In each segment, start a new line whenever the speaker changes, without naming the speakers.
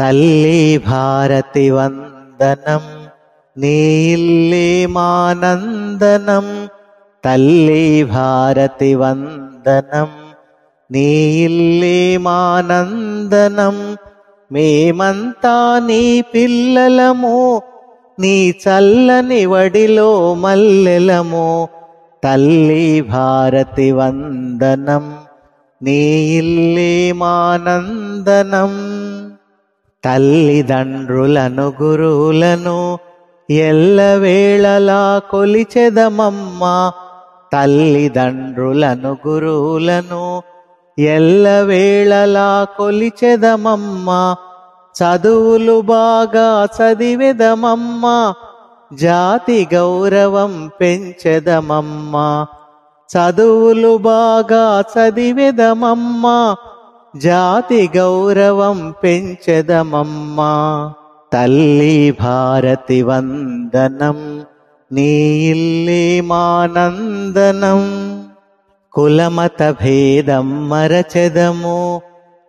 తల్లి భారతి వందనం, నీ ఇల్లే మానందనం. తల్లి భారతి వందనం, నీ ఇల్లే మానందనం. మేమంతా నీ పిల్లలము, నీ చల్లని వడిలో మల్లెలము. తల్లి భారతి వందనం, నీ ఇల్లే మానందనం. తల్లిదండ్రులను గురువులను ఎల్లవేళలా కొలిచెదమమ్మా. తల్లిదండ్రులను గురువులను ఎల్లవేళలా కొలిచెదమమ్మా. చదువులు బాగా చదివెదమమ్మా, జాతి గౌరవం పెంచెదమమ్మా. చదువులు బాగా చదివెదమమ్మా, జాతి గౌరవం పెంచెదమమ్మా. తల్లి భారతి వందనం, నీ ఇల్లే మానందనం. కులమత భేదం మరచెదము,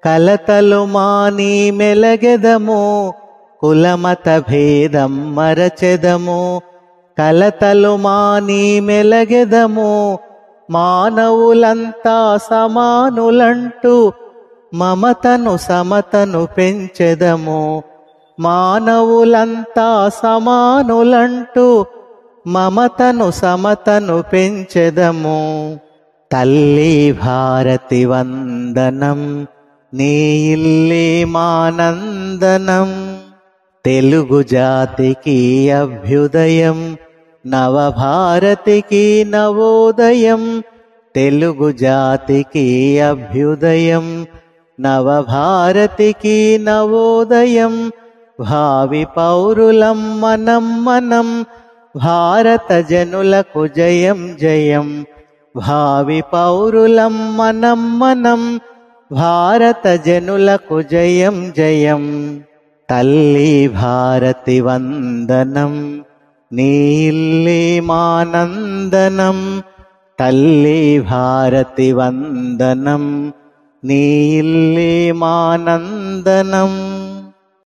కలతలు మాని మెలగెదము. కులమత భేదం మరచెదము, కలతలు మాని మెలగెదము. మానవులంతా సమానులంటూ మమతను సమతను పెంచెదము. మానవులంతా సమానులంటూ మమతను సమతను పెంచెదము. తల్లి భారతి వందనం, నీ ఇల్లే మానందనం. తెలుగు జాతికి అభ్యుదయం, నవభారతికి నవోదయం. తెలుగు జాతికి అభ్యుదయం, నవభారతికి నవోదయం. భావి పౌరులం మనం మనం, భారత జనులకు జయం జయం. భావి పౌరులం మనం మనం, భారత జనులకు జయం జయం. తల్లి భారతి వందనం, నీ ఇల్లే మానందనం. తల్లి భారతి వందనం, నీ ఇల్లే మానందనం.